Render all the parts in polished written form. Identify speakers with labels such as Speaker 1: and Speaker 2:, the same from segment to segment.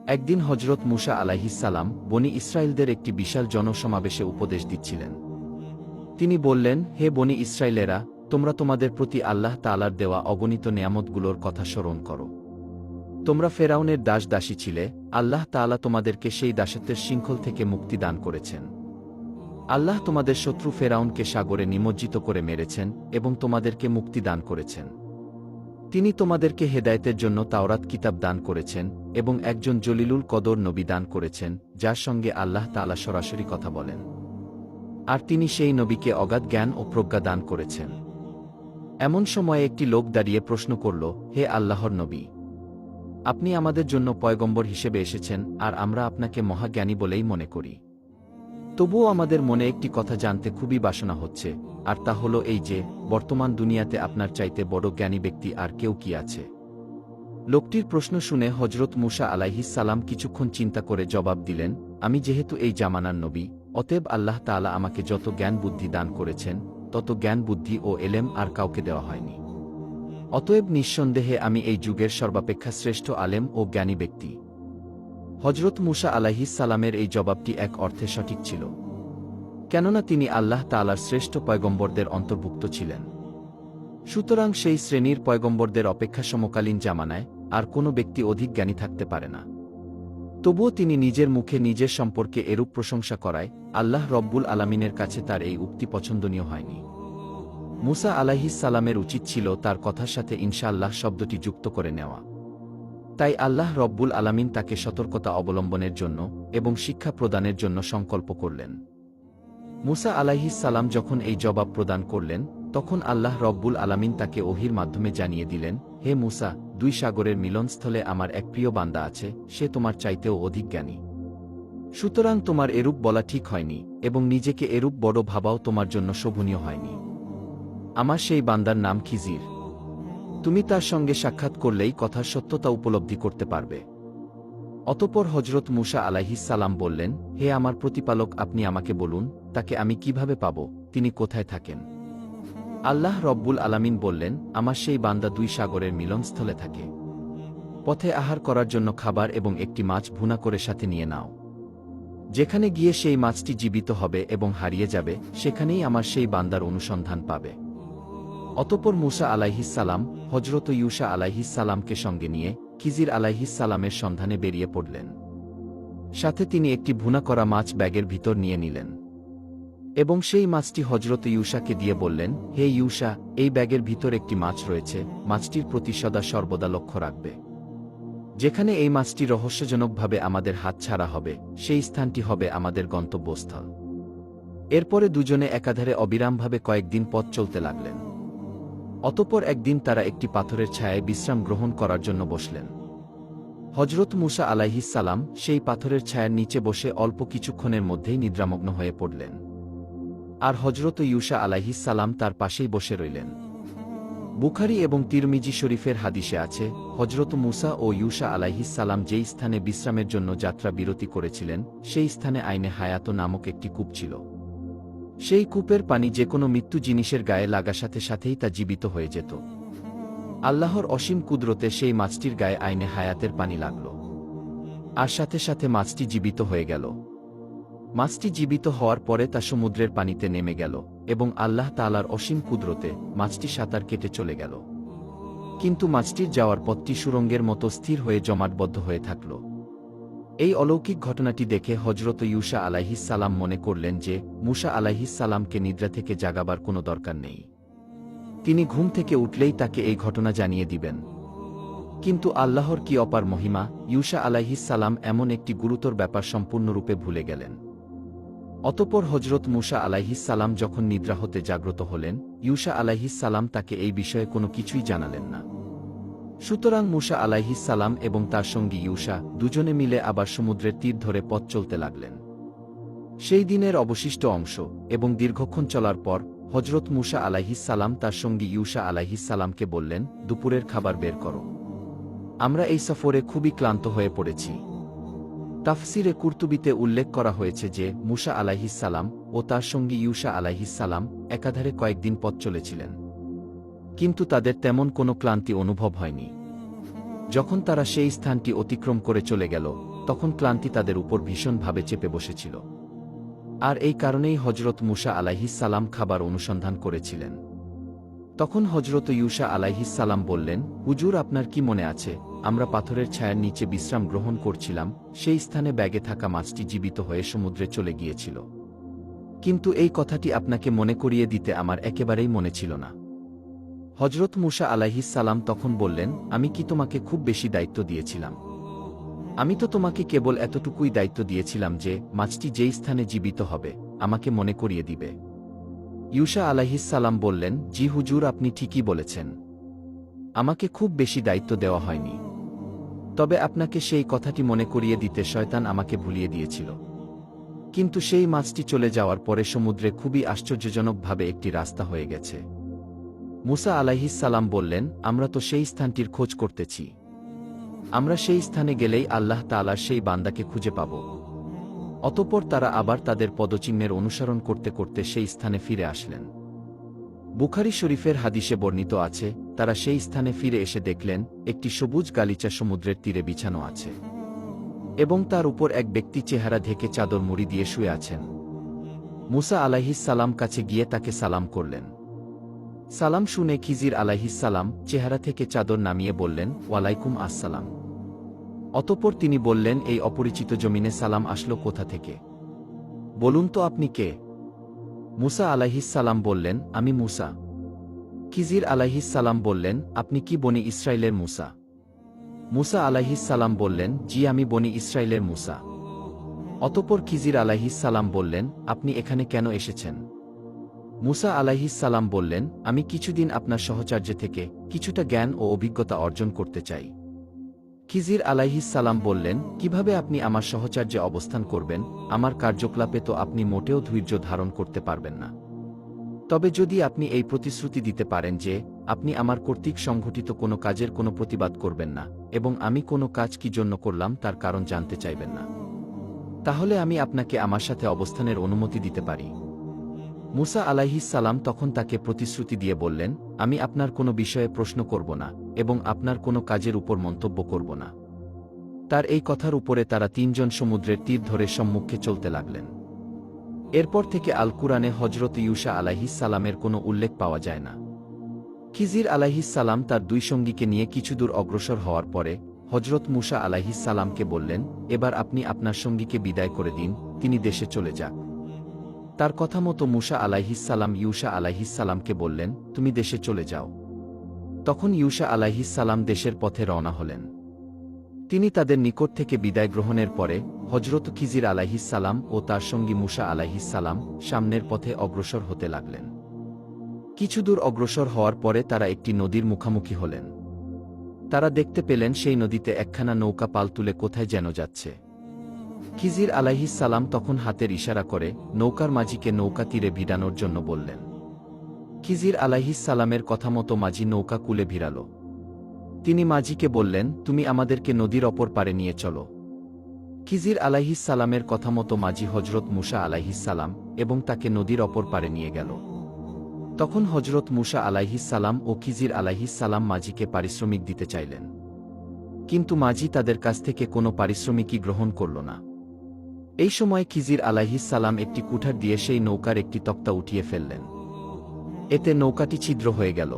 Speaker 1: একদিন হজরত মুসা আলাইহিসসালাম বনি ইসরায়েলদের একটি বিশাল জনসমাবেশে উপদেশ দিচ্ছিলেন। তিনি বললেন, হে বনি ইসরায়েলেরা, তোমরা তোমাদের প্রতি আল্লাহ তাআলার দেওয়া অগণিত নেয়ামতগুলোর কথা স্মরণ করো। তোমরা ফেরাউনের দাসী ছিলে, আল্লাহ তাআলা তোমাদেরকে সেই দাসত্বের শৃঙ্খল থেকে মুক্তি দান করেছেন। আল্লাহ তোমাদের শত্রু ফেরাউনকে সাগরে নিমজ্জিত করে মেরেছেন এবং তোমাদেরকে মুক্তি দান করেছেন। তিনি তোমাদেরকে হেদায়েতের জন্য তাওরাত কিতাব দান করেছেন এবং একজন জলিলুল কদর নবী দান করেছেন, যার সঙ্গে আল্লাহ তাআলা সরাসরি কথা বলেন। আর তিনি সেই নবীকে অগাধ জ্ঞান ও প্রজ্ঞা দান করেছেন। এমন সময়ে একটি লোক দাঁড়িয়ে প্রশ্ন করল, হে আল্লাহর নবী, আপনি আমাদের জন্য পয়গম্বর হিসেবে এসেছেন, আর আমরা আপনাকে মহাজ্ঞানী বলেই মনে করি। তবুও আমাদের মনে একটি কথা জানতে খুবই বাসনা হচ্ছে, আর তা হলো এই যে, বর্তমান দুনিয়াতে আপনার চাইতে বড় জ্ঞানী ব্যক্তি আর কেউ কি আছে? লোকটির প্রশ্ন শুনে হজরত মুসা আলাইহিসসালাম কিছুক্ষণ চিন্তা করে জবাব দিলেন, আমি যেহেতু এই জামানার নবী, অতএব আল্লাহ তাআলা আমাকে যত জ্ঞান বুদ্ধি দান করেছেন, তত জ্ঞান বুদ্ধি ও এলেম আর কাউকে দেওয়া হয়নি। অতএব নিঃসন্দেহে আমি এই যুগের সর্বাপেক্ষা শ্রেষ্ঠ আলেম ও জ্ঞানী ব্যক্তি। হজরত মুসা আলাইহিসসালামের এই জবাবটি এক অর্থে সঠিক ছিল, কেননা তিনি আল্লাহ তাআলার শ্রেষ্ঠ পয়গম্বরদের অন্তর্ভুক্ত ছিলেন। সুতরাং সেই শ্রেণীর পয়গম্বরদের অপেক্ষা সমকালীন জামানায় আর কোনো ব্যক্তি অধিক জ্ঞানী থাকতে পারে না। তবুও তিনি নিজের মুখে নিজের সম্পর্কে এরূপ প্রশংসা করায় আল্লাহ রব্বুল আলামিনের কাছে তার এই উক্তি পছন্দনীয় হয়নি। মুসা আলাইহিসসালামের উচিত ছিল তার কথার সাথে ইনশাআল্লাহ শব্দটি যুক্ত করে নেওয়া। তাই আল্লাহ রব্বুল আলামিন তাকে সতর্কতা অবলম্বনের জন্য এবং শিক্ষা প্রদানের জন্য সংকল্প করলেন। মুসা আলাইহিসসালাম যখন এই জবাব প্রদান করলেন, তখন আল্লাহ রব্বুল আলামিন তাকে ওহীর মাধ্যমে জানিয়ে দিলেন, হে মুসা, দুই সাগরের মিলনস্থলে আমার এক প্রিয় বান্দা আছে, সে তোমার চাইতেও অধিক জ্ঞানী। সুতরাং তোমার এরূপ বলা ঠিক হয়নি এবং নিজেকে এরূপ বড় ভাবাও তোমার জন্য শোভনীয় হয়নি। আমার সেই বান্দার নাম খিজির। তুমি তার সঙ্গে সাক্ষাৎ করলেই কথার সত্যতা উপলব্ধি করতে পারবে। অতঃপর হজরত মুসা আলাইহিসসালাম বললেন, হে আমার প্রতিপালক, আপনি আমাকে বলুন, তাকে আমি কিভাবে পাব, তিনি কোথায় থাকেন? আল্লাহ রব্বুল আলামিন বললেন, আমার সেই বান্দা দুই সাগরের মিলনস্থলে থাকে। পথে আহার করার জন্য খাবার এবং একটি মাছ ভুনা করে সাথে নিয়ে নাও। যেখানে গিয়ে সেই মাছটি জীবিত হবে এবং হারিয়ে যাবে, সেখানেই আমার সেই বান্দার অনুসন্ধান পাবে। অতঃপর মুসা আলাইহিসসালাম হজরত ইউসা আলাইহিসসালামকে সঙ্গে নিয়ে খিজির আলাইহিসসালামের সন্ধানে বেরিয়ে পড়লেন। সাথে তিনি একটি ভুনা করা মাছ ব্যাগের ভিতর নিয়ে নিলেন এবং সেই মাছটি হজরত ইউসাকে দিয়ে বললেন, হে ইউসা, এই ব্যাগের ভিতর একটি মাছ রয়েছে, মাছটির প্রতি সদা সর্বদা লক্ষ্য রাখবে। যেখানে এই মাছটি রহস্যজনকভাবে আমাদের হাত ছাড়া হবে, সেই স্থানটি হবে আমাদের গন্তব্যস্থল। এরপরে দুজনে একাধারে অবিরামভাবে কয়েকদিন পথ চলতে লাগলেন। অতঃপর একদিন তারা একটি পাথরের ছায়ায় বিশ্রাম গ্রহণ করার জন্য বসলেন। হজরত মুসা আলাইহিসসালাম সেই পাথরের ছায়ার নিচে বসে অল্প কিছুক্ষণের মধ্যেই নিদ্রামগ্ন হয়ে পড়লেন, আর হজরত ইউসা আলাইহিসসালাম তার পাশেই বসে রইলেন। বুখারী এবং তিরমিজি শরীফের হাদিসে আছে, হজরত মুসা ও ইউসা আলাইহিসসালাম যেই স্থানে বিশ্রামের জন্য যাত্রা বিরতি করেছিলেন, সেই স্থানে আইনে হায়াত নামক একটি কূপ ছিল। সেই কূপের পানি যে কোনো মৃত্যু জিনিসের গায়ে লাগা সাথে সাথেই তা জীবিত হয়ে যেত। আল্লাহর অসীম কুদরতে সেই মাছটির গায়ে আইনে হায়াতের পানি লাগল, আর সাথে সাথে মাছটি জীবিত হয়ে গেল। মাছটি জীবিত হওয়ার পরে তা সমুদ্রের পানিতে নেমে গেল এবং আল্লাহ তাআলার অসীম কুদরতে মাছটি সাঁতার কেটে চলে গেল। কিন্তু মাছটির যাওয়ার পথটি সুড়ঙ্গের মতো স্থির হয়ে জমাটবদ্ধ হয়ে থাকল। এই অলৌকিক ঘটনাটি দেখে হজরত ইউসা আলাইহিসসালাম মনে করলেন যে, মুসা আলাইহিসসালামকে নিদ্রা থেকে জাগাবার কোনো দরকার নেই। তিনি ঘুম থেকে উঠলেই তাকে এই ঘটনা জানিয়ে দিবেন। কিন্তু আল্লাহর কি অপার মহিমা, ইউসা আলাইহিসসালাম এমন একটি গুরুতর ব্যাপার সম্পূর্ণরূপে ভুলে গেলেন। অতঃপর হজরত মুসা আলাইহিসসালাম যখন নিদ্রা হতে জাগ্রত হলেন, ইউসা আলাইহিসসালাম তাকে এই বিষয়ে কোনো কিছুই জানালেন না। সুতরাং মুসা আলাইহিসসালাম এবং তার সঙ্গী ইউসা দুজনে মিলে আবার সমুদ্রের তীর ধরে পথ চলতে লাগলেন। সেই দিনের অবশিষ্ট অংশ এবং দীর্ঘক্ষণ চলার পর হজরত মুসা আলাইহিসসালাম তার সঙ্গী ইউসা আলাইহিসসালামকে বললেন, দুপুরের খাবার বের করো, আমরা এই সফরে খুবই ক্লান্ত হয়ে পড়েছি। তাফসিরে কুরতুবিতে উল্লেখ করা হয়েছে যে, মুসা আলাইহিসসালাম ও তার সঙ্গী ইউসা আলাইহিসসালাম একাধারে কয়েকদিন পথ চলেছিলেন, কিন্তু তাদের তেমন কোনো ক্লান্তি অনুভব হয়নি। যখন তারা সেই স্থানটি অতিক্রম করে চলে গেল, তখন ক্লান্তি তাদের উপর ভীষণভাবে চেপে বসেছিল। আর এই কারণেই হজরত মুসা আলাইহিস সালাম খাবার অনুসন্ধান করেছিলেন। তখন হজরত ইউসা আলাইহিস সালাম বললেন, হুজুর, আপনার কি মনে আছে, আমরা পাথরের ছায়ার নিচে বিশ্রাম গ্রহণ করছিলাম, সেই স্থানে ব্যাগে থাকা মাছটি জীবিত হয়ে সমুদ্রে চলে গিয়েছিল। কিন্তু এই কথাটি আপনাকে মনে করিয়ে দিতে আমার একেবারেই মনে ছিল না। হজরত মুসা আলাইহিস সালাম তখন বললেন, আমি কি তোমাকে খুব বেশি দায়িত্ব দিয়েছিলাম? আমি তো তোমাকে কেবল এতটুকুই দায়িত্ব দিয়েছিলাম যে মাছটি যেই স্থানে জীবিত হবে আমাকে মনে করিয়ে দিবে। ইউসা আলাইহিস সালাম বললেন, জি হুজুর, আপনি ঠিকই বলেছেন, আমাকে খুব বেশি দায়িত্ব দেওয়া হয়নি। তবে আপনাকে সেই কথাটি মনে করিয়ে দিতে শয়তান আমাকে ভুলিয়ে দিয়েছিল। কিন্তু সেই মাছটি চলে যাওয়ার পরে সমুদ্রে খুবই আশ্চর্যজনকভাবে একটি রাস্তা হয়ে গেছে। মুসা আলাইহিস সালাম বললেন, আমরা তো সেই স্থানটির খোঁজ করতেছি। আমরা সেই স্থানে গেলেই আল্লাহ তাআলার সেই বান্দাকে খুঁজে পাব। অতঃপর তারা আবার তাদের পদচিহ্নের অনুসরণ করতে করতে সেই স্থানে ফিরে আসলেন। বুখারী শরীফের হাদিসে বর্ণিত আছে, তারা সেই স্থানে ফিরে এসে দেখলেন একটি সবুজ গালিচা সমুদ্রের তীরে বিছানো আছে এবং তার উপর এক ব্যক্তি চেহারা ঢেকে চাদর মুড়ি দিয়ে শুয়ে আছেন। মুসা আলাইহিস সালাম কাছে গিয়ে তাকে সালাম করলেন। সালাম শুনে খিজির আলাইহিস সালাম চেহারা থেকে চাদর নামিয়ে বললেন, ওয়ালাইকুম আসসালাম। অতঃপর তিনি বললেন, এই অপরিচিত জমিনে সালাম আসলো কোথা থেকে? বলুন তো আপনি কে? মুসা আলাইহিস সালাম বললেন, আমি মুসা। খিজির আলাইহিস সালাম বললেন, আপনি কি বনি ইসরাইলের মুসা? মুসা আলাইহিস সালাম বললেন, জি, আমি বনি ইসরাইলের মুসা। অতঃপর খিজির আলাইহিস সালাম বললেন, আপনি এখানে কেন এসেছেন? মুসা আলাইহিস সালাম বললেন, আমি কিছুদিন আপনার সহচর্য থেকে কিছুটা জ্ঞান ও অভিজ্ঞতা অর্জন করতে চাই। খিজির আলাইহিস সালাম বললেন, কিভাবে আপনি আমার সহচর্যে অবস্থান করবেন? আমার কার্যকলাপে তো আপনি মোটেও ধৈর্য ধারণ করতে পারবেন না। তবে যদি আপনি এই প্রতিশ্রুতি দিতে পারেন যে আপনি আমার কর্তৃক সংঘটিত কোনো কাজের কোনো প্রতিবাদ করবেন না এবং আমি কোনো কাজ কি জন্য করলাম তার কারণ জানতে চাইবেন না, তাহলে আমি আপনাকে আমার সাথে অবস্থানের অনুমতি দিতে পারি। মুসা আলাইহিস সালাম তখন তাকে প্রতিশ্রুতি দিয়ে বললেন, আমি আপনার কোনো বিষয়ে প্রশ্ন করব না এবং আপনার কোনো কাজের উপর মন্তব্য করব না। তার এই কথার উপরে তারা তিনজন সমুদ্রের তীর ধরে সম্মুখে চলতে লাগলেন। এরপর থেকে আল কুরআনে হজরত ইউসা আলাইহিস সালামের কোনো উল্লেখ পাওয়া যায় না। খিজির আলাইহিস সালাম তার দুই সঙ্গীকে নিয়ে কিছুদূর অগ্রসর হওয়ার পরে হজরত মুসা আলাইহিস সালামকে বললেন, এবার আপনি আপনার সঙ্গীকে বিদায় করে দিন, তিনি দেশে চলে যাক। তার কথা মতো মুসা আলাইহিস সালাম ইউসা আলাইহিস সালামকে বললেন, তুমি দেশে চলে যাও। তখন ইউসা আলাইহিস সালাম দেশের পথে রওনা হলেন। তিনি তাদের নিকট থেকে বিদায় গ্রহণের পরে হজরত খিজির আলাইহিস সালাম ও তার সঙ্গী মুসা আলাইহিস সালাম সামনের পথে অগ্রসর হতে লাগলেন। কিছুদূর অগ্রসর হওয়ার পরে তারা একটি নদীর মুখামুখি হলেন। তারা দেখতে পেলেন সেই নদীতে একখানা নৌকা পাল তুলে কোথায় যেন যাচ্ছে। খিজির আলাইহিস সালাম তখন হাতের ইশারা করে নৌকার মাঝিকে নৌকা তীরে ভিড়ানোর জন্য বললেন। খিজির আলাইহিস সালামের কথা মতো মাঝি নৌকা কূলে ভিড়াল। তিনি মাঝিকে বললেন, তুমি আমাদেরকে নদীর অপর পারে নিয়ে চলো। খিজির আলাইহিস সালামের কথা মতো মাঝি হজরত মুসা আলাইহিস সালাম এবং তাকে নদীর অপর পারে নিয়ে গেল। তখন হজরত মুসা আলাইহিস সালাম ও খিজির আলাইহিস সালাম মাঝিকে পারিশ্রমিক দিতে চাইলেন, কিন্তু মাঝি তাদের কাছ থেকে কোনো পারিশ্রমিকই গ্রহণ করল না। এই সময় খিজির আলাইহিস সালাম একটি কুঠার দিয়ে সেই নৌকার একটি তক্তা উঠিয়ে ফেললেন। এতে নৌকাটি ছিদ্র হয়ে গেল।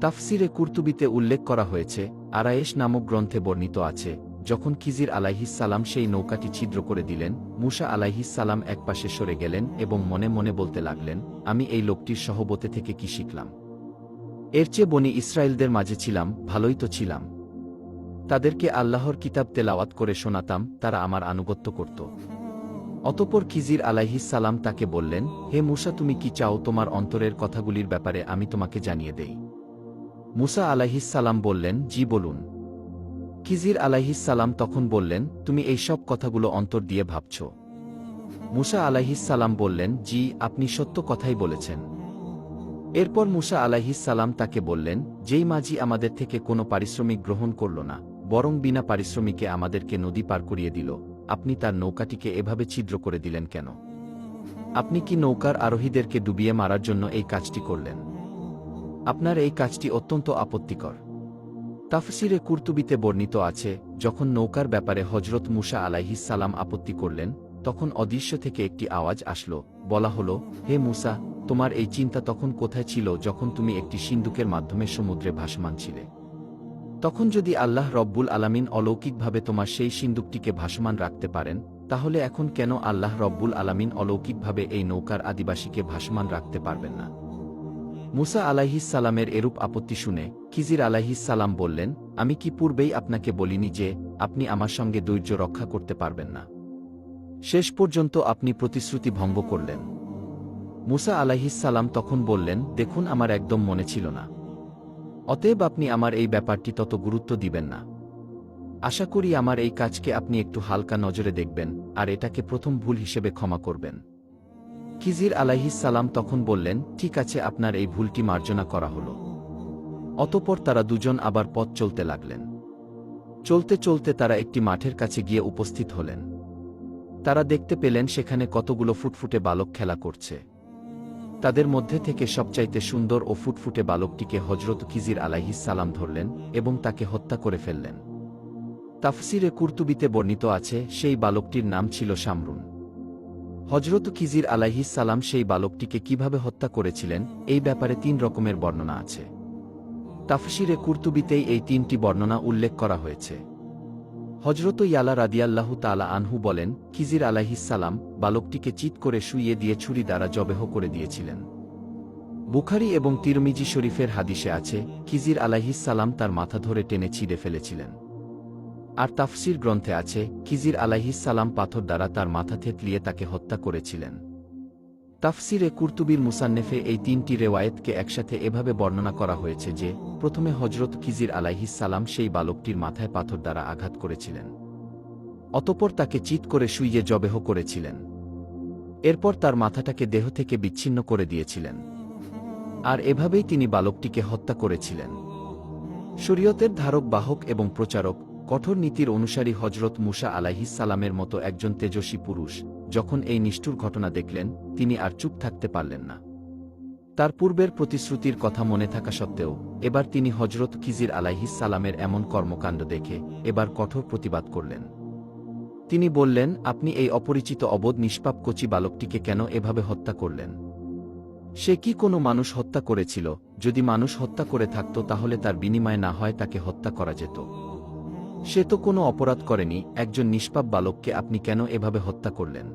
Speaker 1: তাফসিরে কুরতুবিতে উল্লেখ করা হয়েছে, আরায়েশ নামক গ্রন্থে বর্ণিত আছে, যখন খিজির আলাইহিস সালাম সেই নৌকাটি ছিদ্র করে দিলেন, মুসা আলাইহিস সালাম একপাশে সরে গেলেন এবং মনে মনে বলতে লাগলেন, আমি এই লোকটির সহবতে থেকে কি শিখলাম? এর চেয়ে বনি ইসরায়েলদের মাঝে ছিলাম, ভালোই তো ছিলাম। তাদেরকে আল্লাহর কিতাব তেলাওয়াত করে শোনাতাম, তারা আমার আনুগত্য করত। অতঃপর খিজির আলাইহিস সালাম তাকে বললেন, হে মুসা, তুমি কি চাও তোমার অন্তরের কথাগুলির ব্যাপারে আমি তোমাকে জানিয়ে দেই? মুসা আলাইহিস সালাম বললেন, জি বলুন। খিজির আলাইহিস সালাম তখন বললেন, তুমি এই সব কথাগুলো অন্তর দিয়ে ভাবছ? মুসা আলাইহিস সালাম বললেন, জি, আপনি সত্য কথাই বলেছেন। এরপর মুসা আলাইহিস সালাম তাকে বললেন, যেই মাঝি আমাদের থেকে কোনো পারিশ্রমিক গ্রহণ করল না, বরং বিনা পারিশ্রমিকে আমাদেরকে নদী পার করিয়ে দিল, আপনি তার নৌকাটিকে এভাবে ছিদ্র করে দিলেন কেন? আপনি কি নৌকার আরোহীদেরকে ডুবিয়ে মারার জন্য এই কাজটি করলেন? আপনার এই কাজটি অত্যন্ত আপত্তিকর। তাফসিরে কুরতুবিতে বর্ণিত আছে, যখন নৌকার ব্যাপারে হজরত মুসা আলাইহিস সালাম আপত্তি করলেন, তখন অদৃশ্য থেকে একটি আওয়াজ আসলো, বলা হলো, হে মুসা, তোমার এই চিন্তা তখন কোথায় ছিল যখন তুমি একটি সিন্দুকের মাধ্যমে সমুদ্রে ভাসমান ছিলে? তখন যদি আল্লাহ রব্বুল আলামিন অলৌকিকভাবে তোমার সেই সিন্দুকটিকে ভাসমান রাখতে পারেন, তাহলে এখন কেন আল্লাহ রব্বুল আলামিন অলৌকিকভাবে এই নৌকার আদিবাসীকে ভাসমান রাখতে পারবেন না? মুসা আলাইহিস সালামের এরূপ আপত্তি শুনে খিজির আলাইহিস সালাম বললেন, আমি কি পূর্বেই আপনাকে বলিনি যে আপনি আমার সঙ্গে ধৈর্য রক্ষা করতে পারবেন না? শেষ পর্যন্ত আপনি প্রতিশ্রুতি ভঙ্গ করলেন। মুসা আলাইহিস সালাম তখন বললেন, দেখুন, আমার একদম মনে ছিল না। অতএব আপনি আমার এই ব্যাপারটি তত গুরুত্ব দিবেন না। আশা করি আমার এই কাজকে আপনি একটু হালকা নজরে দেখবেন, আর এটাকে প্রথম ভুল হিসেবে ক্ষমা করবেন। খিজির আলাইহিস সালাম তখন বললেন, ঠিক আছে, আপনার এই ভুলটি মার্জনা করা হলো। অতঃপর তারা দুজন আবার পথ চলতে লাগলেন। চলতে চলতে তারা একটি মাঠের কাছে গিয়ে উপস্থিত হলেন। তারা দেখতে পেলেন সেখানে কতগুলো ফুটফুটে বালক খেলা করছে। তাদের মধ্যে থেকে সবচাইতে সুন্দর ও ফুটফুটে বালকটিকে হজরত খিজির আলাইহিস সালাম ধরলেন এবং তাকে হত্যা করে ফেললেন। তাফসিরে কুরতুবিতে বর্ণিত আছে, সেই বালকটির নাম ছিল শামরুন। হজরত খিজির আলাইহিস সালাম সেই বালকটিকে কিভাবে হত্যা করেছিলেন, এই ব্যাপারে ৩ রকমের বর্ণনা আছে। তাফসিরে কুরতুবিতেই এই ৩টি বর্ণনা উল্লেখ করা হয়েছে। হজরত ইয়ালা রাদিয়াল্লাহু তাআলা আনহু বলেন, খিজির আলাইহিস সালাম বালকটিকে চিৎ করে শুইয়ে দিয়ে ছুরি দ্বারা জবেহ করে দিয়েছিলেন। বুখারী এবং তিরমিজি শরীফের হাদিসে আছে, খিজির আলাইহিস সালাম তার মাথা ধরে টেনে ছিঁড়ে ফেলেছিলেন। আর তাফসির গ্রন্থে আছে, খিজির আলাইহিস সালাম পাথর দ্বারা তার মাথা থেতলিয়ে তাকে হত্যা করেছিলেন। তাফসিরে কুরতুবির মুসান্নেফে এই ৩টি রেওয়ায়েতকে একসাথে এভাবে বর্ণনা করা হয়েছে যে, প্রথমে হজরত খিজির আলাইহিস সালাম সেই বালকটির মাথায় পাথর দ্বারা আঘাত করেছিলেন। অতঃপর তাকে চিৎ করে শুইয়ে জবেহ করেছিলেন। এরপর তার মাথাটাকে দেহ থেকে বিচ্ছিন্ন করে দিয়েছিলেন। আর এভাবেই তিনি বালকটিকে হত্যা করেছিলেন। শরীয়তের ধারক বাহক এবং প্রচারক, কঠোর নীতির অনুসারী হজরত মুসা আলাইহিস সালামের মতো একজন তেজস্বী পুরুষ যখন এই নিষ্ঠুর ঘটনা দেখলেন, তিনি আর চুপ থাকতে পারলেন না। তার পূর্বের প্রতিশ্রুতির কথা মনে থাকা সত্ত্বেও এবার তিনি হজরত খিজির আলাইহিস সালামের এমন কর্মকাণ্ড দেখে এবার কঠোর প্রতিবাদ করলেন। তিনি বললেন, আপনি এই অপরিচিত অবোধ নিষ্পাপ কচি বালকটিকে কেন এভাবে হত্যা করলেন? সে কি কোনো মানুষ হত্যা করেছিল? যদি মানুষ হত্যা করে থাকত তাহলে তার বিনিময়ে না হয় তাকে হত্যা করা যেত। সে তো কোনো অপরাধ করেনি, একজন নিষ্পাপ বালককে আপনি কেন এভাবে হত্যা করলেন?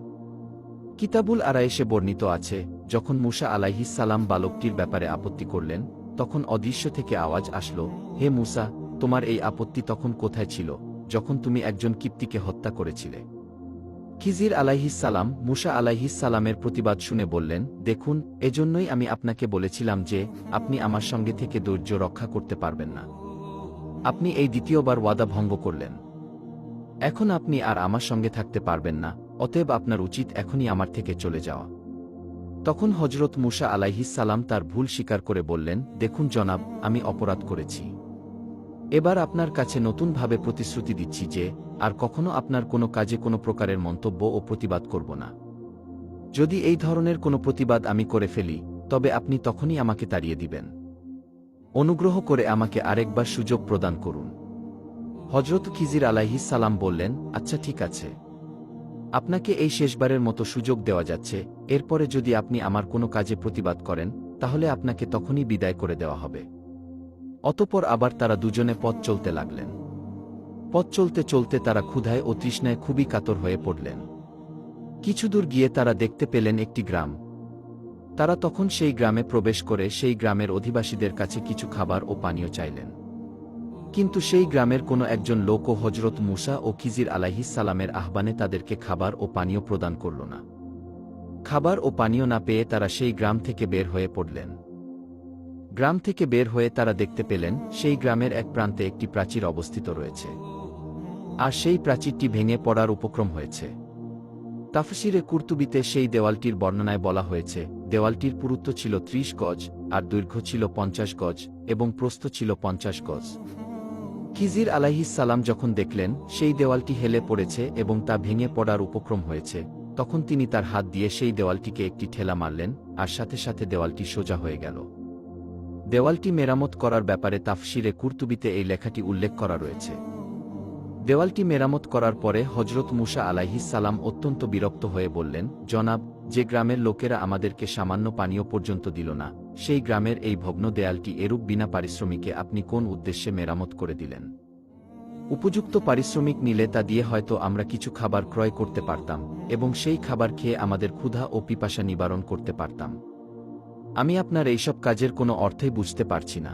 Speaker 1: কিতাবুল আরায়েশে বর্ণিত আছে, যখন মুসা আলাইহিস সালাম বালকটির ব্যাপারে আপত্তি করলেন, তখন অদৃশ্য থেকে আওয়াজ আসলো, হে মুসা, তোমার এই আপত্তি তখন কোথায় ছিল যখন তুমি একজন কিপ্তিকে হত্যা করেছিলে? খিজির আলাইহিস সালাম মুসা আলাইহিস সালামের প্রতিবাদ শুনে বললেন, দেখুন, এজন্যই আমি আপনাকে বলেছিলাম যে আপনি আমার সঙ্গে থেকে ধৈর্য রক্ষা করতে পারবেন না। আপনি এই দ্বিতীয়বার ওয়াদা ভঙ্গ করলেন। এখন আপনি আর আমার সঙ্গে থাকতে পারবেন না, অতএব আপনার উচিত এখনই আমার থেকে চলে যাওয়া। তখন হজরত মুসা আলাইহিস সালাম তার ভুল স্বীকার করে বললেন, দেখুন জনাব, আমি অপরাধ করেছি। এবার আপনার কাছে নতুনভাবে প্রতিশ্রুতি দিচ্ছি যে আর কখনো আপনার কোনো কাজে কোনো প্রকারের মন্তব্য ও প্রতিবাদ করব না। যদি এই ধরনের কোনো প্রতিবাদ আমি করে ফেলি, তবে আপনি তখনই আমাকে তাড়িয়ে দিবেন। অনুগ্রহ করে আমাকে আরেকবার সুযোগ প্রদান করুন। হজরত খিজির আলাইহিস সালাম বললেন, আচ্ছা ঠিক আছে, আপনাকে এই শেষবারের মতো সুযোগ দেওয়া যাচ্ছে। এরপরে যদি আপনি আমার কোনো কাজে প্রতিবাদ করেন, তাহলে আপনাকে তখনই বিদায় করে দেওয়া হবে। অতঃপর আবার তারা দুজনে পথ চলতে লাগলেন। পথ চলতে চলতে তারা ক্ষুধায় ও তৃষ্ণায় খুবই কাতর হয়ে পড়লেন। কিছুদূর গিয়ে তারা দেখতে পেলেন একটি গ্রাম। তারা তখন সেই গ্রামে প্রবেশ করে সেই গ্রামের অধিবাসীদের কাছে কিছু খাবার ও পানীয় চাইলেন। কিন্তু সেই গ্রামের কোনো একজন লোকও হজরত মুসা ও খিজির আলাইহিস সালামের আহ্বানে তাদেরকে খাবার ও পানীয় প্রদান করল না। খাবার ও পানীয় না পেয়ে তারা সেই গ্রাম থেকে বের হয়ে পড়লেন। গ্রাম থেকে বের হয়ে তারা দেখতে পেলেন সেই গ্রামের এক প্রান্তে একটি প্রাচীর অবস্থিত রয়েছে, আর সেই প্রাচীরটি ভেঙে পড়ার উপক্রম হয়েছে। তাফসিরে কুরতুবিতে সেই দেওয়ালটির বর্ণনায় বলা হয়েছে, দেওয়ালটির পুরুত্ব ছিল ৩০ গজ, আর দৈর্ঘ্য ছিল ৫০ গজ, এবং প্রস্থ ছিল ৫০ গজ। খিজির আলাইহিস সালাম যখন দেখলেন সেই দেওয়ালটি হেলে পড়েছে এবং তা ভেঙে পড়ার উপক্রম হয়েছে, তখন তিনি তার হাত দিয়ে সেই দেওয়ালটিকে একটি ঠেলা মারলেন, আর সাথে সাথে দেওয়ালটি সোজা হয়ে গেল। দেওয়ালটি মেরামত করার ব্যাপারে তাফসিরে কুরতুবিতে এই লেখাটি উল্লেখ করা রয়েছে। দেওয়ালটি মেরামত করার পরে হজরত মুসা আলাইহিস সালাম অত্যন্ত বিরক্ত হয়ে বললেন, জনাব, যে গ্রামের লোকেরা আমাদেরকে সামান্য পানীয় পর্যন্ত দিল না, সেই গ্রামের এই ভগ্ন দেয়ালটি এরূপ বিনা পারিশ্রমিকে আপনি কোন উদ্দেশ্যে মেরামত করে দিলেন? উপযুক্ত পারিশ্রমিক নিলে তা দিয়ে হয়তো আমরা কিছু খাবার ক্রয় করতে পারতাম এবং সেই খাবার খেয়ে আমাদের ক্ষুধা ও পিপাসা নিবারণ করতে পারতাম। আমি আপনার এইসব কাজের কোনো অর্থই বুঝতে পারছি না।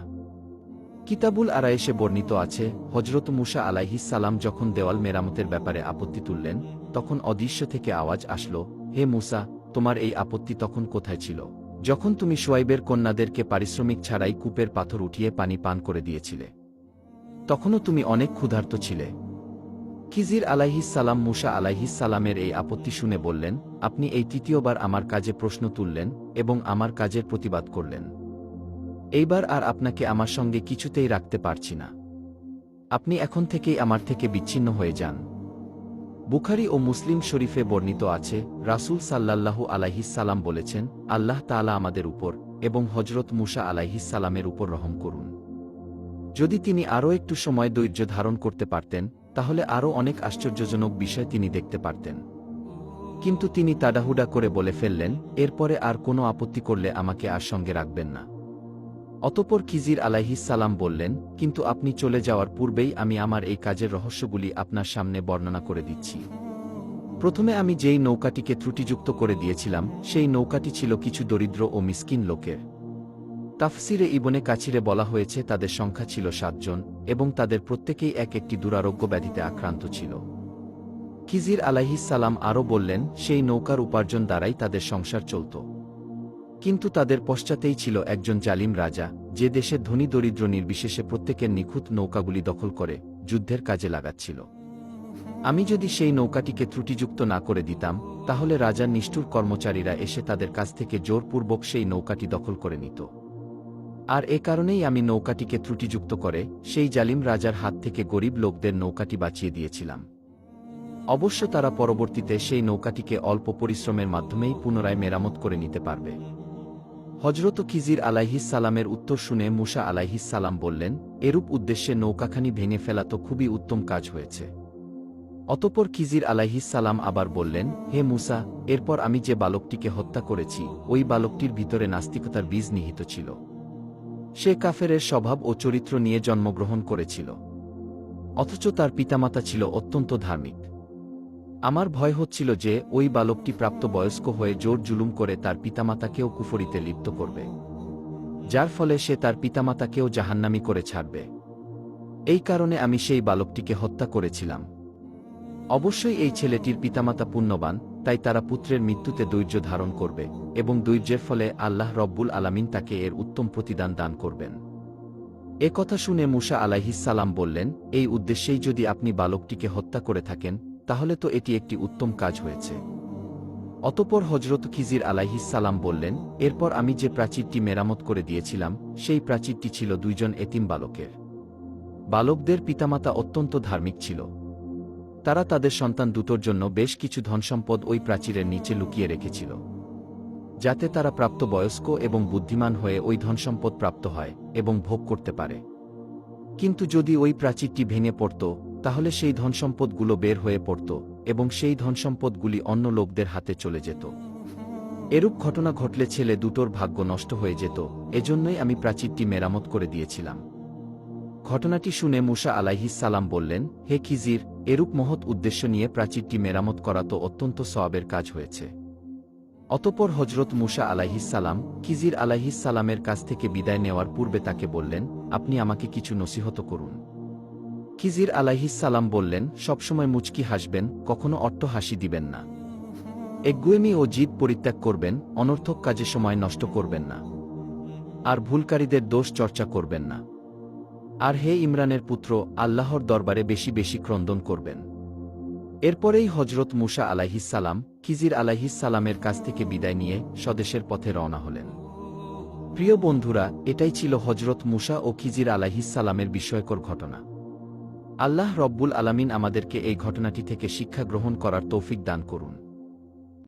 Speaker 1: কিতাবুল আরায়েশে বর্ণিত আছে, হজরত মুসা আলাইহিস সালাম যখন দেওয়াল মেরামতের ব্যাপারে আপত্তি তুললেন, তখন অদৃশ্য থেকে আওয়াজ আসল, হে মুসা, তোমার এই আপত্তি তখন কোথায় ছিল, যখন তুমি শুয়াইবের কন্যাদেরকে পারিশ্রমিক ছাড়াই কূপের পাথর উঠিয়ে পানি পান করে দিয়েছিলে? তখনও তুমি অনেক ক্ষুধার্ত ছিলে। খিজির আলাইহিস সালাম মুসা আলাইহিস সালামের এই আপত্তি শুনে বললেন, আপনি এই তৃতীয়বার আমার কাজে প্রশ্ন তুললেন এবং আমার কাজের প্রতিবাদ করলেন। এইবার আর আপনাকে আমার সঙ্গে কিছুতেই রাখতে পারছি না। আপনি এখন থেকেই আমার থেকে বিচ্ছিন্ন হয়ে যান। বুখারী ও মুসলিম শরীফে বর্ণিত আছে, রাসূল সাল্লাল্লাহু আলাইহিস সালাম বলেছেন, আল্লাহ তাআলা আমাদের উপর এবং হজরত মুসা আলাইহিস সালামের উপর রহম করুন। যদি তিনি আরও একটু সময় ধৈর্য ধারণ করতে পারতেন, তাহলে আরও অনেক আশ্চর্যজনক বিষয় তিনি দেখতে পারতেন। কিন্তু তিনি তাড়াহুড়া করে বলে ফেললেন, এরপরে আর কোনো আপত্তি করলে আমাকে আর সঙ্গে রাখবেন না। অতঃপর খিজির আলাইহিস সালাম বললেন, কিন্তু আপনি চলে যাওয়ার পূর্বেই আমি আমার এই কাজের রহস্যগুলি আপনার সামনে বর্ণনা করে দিচ্ছি। প্রথমে আমি যেই নৌকাটিকে ত্রুটিযুক্ত করে দিয়েছিলাম, সেই নৌকাটি ছিল কিছু দরিদ্র ও মিসকিন লোকের। তাফসিরে ইবনে কাছিরে বলা হয়েছে তাদের সংখ্যা ছিল 7 জন এবং তাদের প্রত্যেকেই এক একটি দুরারোগ্য ব্যাধিতে আক্রান্ত ছিল। খিজির আলাইহিস সালাম আরও বললেন, সেই নৌকার উপার্জন দ্বারাই তাদের সংসার চলত। কিন্তু তাদের পশ্চাতেই ছিল একজন জালিম রাজা, যে দেশের ধনী দরিদ্র নির্বিশেষে প্রত্যেকের নিখুঁত নৌকাগুলি দখল করে যুদ্ধের কাজে লাগাচ্ছিল। আমি যদি সেই নৌকাটিকে ত্রুটিযুক্ত না করে দিতাম, তাহলে রাজার নিষ্ঠুর কর্মচারীরা এসে তাদের কাছ থেকে জোরপূর্বক সেই নৌকাটি দখল করে নিত। আর এ কারণেই আমি নৌকাটিকে ত্রুটিযুক্ত করে সেই জালিম রাজার হাত থেকে গরিব লোকদের নৌকাটি বাঁচিয়ে দিয়েছিলাম। অবশ্য তারা পরবর্তীতে সেই নৌকাটিকে অল্প পরিশ্রমের মাধ্যমেই পুনরায় মেরামত করে নিতে পারবে। হজরত খিজির আলাইহিস সালামের উত্তর শুনে মুসা আলাইহিস সালাম বললেন, এরূপ উদ্দেশ্যে নৌকাখানি ভেঙে ফেলা তো খুবই উত্তম কাজ হয়েছে। অতঃপর খিজির আলাইহিস সালাম আবার বললেন, হে মুসা, এরপর আমি যে বালকটিকে হত্যা করেছি, ওই বালকটির ভিতরে নাস্তিকতার বীজ নিহিত ছিল। সে কাফেরের স্বভাব ও চরিত্র নিয়ে জন্মগ্রহণ করেছিল, অথচ তার পিতামাতা ছিল অত্যন্ত ধার্মিক। আমার ভয় হচ্ছিল যে ওই বালকটি প্রাপ্তবয়স্ক হয়ে জোর জুলুম করে তার পিতামাতাকেও কুফরিতে লিপ্ত করবে, যার ফলে সে তার পিতামাতাকেও জাহান্নামী করে ছাড়বে। এই কারণে আমি সেই বালকটিকে হত্যা করেছিলাম। অবশ্যই এই ছেলেটির পিতামাতা পুণ্যবান, তাই তারা পুত্রের মৃত্যুতে ধৈর্য ধারণ করবে এবং ধৈর্যের ফলে আল্লাহ রব্বুল আলামিন তাকে এর উত্তম প্রতিদান দান করবেন। এ কথা শুনে মুসা আলাইহিস সালাম বললেন, এই উদ্দেশ্যেই যদি আপনি বালকটিকে হত্যা করে থাকেন, তাহলে তো এটি একটি উত্তম কাজ হয়েছে। অতঃপর হজরত খিজির আলাইহিস সালাম বললেন, এরপর আমি যে প্রাচীরটি মেরামত করে দিয়েছিলাম, সেই প্রাচীরটি ছিল 2 জন এতিম বালকের। বালকদের পিতামাতা অত্যন্ত ধার্মিক ছিল। তারা তাদের সন্তান দুটোর জন্য বেশ কিছু ধনসম্পদ ওই প্রাচীরের নিচে লুকিয়ে রেখেছিল, যাতে তারা প্রাপ্তবয়স্ক এবং বুদ্ধিমান হয়ে ওই ধনসম্পদ প্রাপ্ত হয় এবং ভোগ করতে পারে। কিন্তু যদি ওই প্রাচীরটি ভেঙে পড়ত, তাহলে সেই ধনসম্পদগুলো বের হয়ে পড়ত এবং সেই ধনসম্পদগুলি অন্য লোকদের হাতে চলে যেত। এরূপ ঘটনা ঘটলে ছেলে দুটোর ভাগ্য নষ্ট হয়ে যেত, এজন্যই আমি প্রাচীরটি মেরামত করে দিয়েছিলাম। ঘটনাটি শুনে মুসা আলাইহিস সালাম বললেন, হে খিজির, এরূপ মহৎ উদ্দেশ্য নিয়ে প্রাচীরটি মেরামত করা তো অত্যন্ত সওয়াবের কাজ হয়েছে। অতঃপর হজরত মুসা আলাইহিস সালাম খিজির আলাইহিস সালামের কাছ থেকে বিদায় নেওয়ার পূর্বে তাকে বললেন, আপনি আমাকে কিছু নসিহত করুন। খিজির আলাইহিস সালাম বললেন, সবসময় মুচকি হাসবেন, কখনো অট্ট হাসি দিবেন না। একগুয়েমি ও জিদ পরিত্যাগ করবেন, অনর্থক কাজে সময় নষ্ট করবেন না, আর ভুলকারীদের দোষ চর্চা করবেন না। আর হে ইমরানের পুত্র, আল্লাহর দরবারে বেশি বেশি ক্রন্দন করবেন। এরপরেই হজরত মুসা আলাইহিস সালাম খিজির আলাইহিস সালামের কাছ থেকে বিদায় নিয়ে স্বদেশের পথে রওনা হলেন। প্রিয় বন্ধুরা, এটাই ছিল হজরত মুসা ও খিজির আলাইহিস সালামের বিস্ময়কর ঘটনা। আল্লাহ রব্বুল আলামিন আমাদেরকে এই ঘটনাটি থেকে শিক্ষা গ্রহণ করার তৌফিক দান করুন।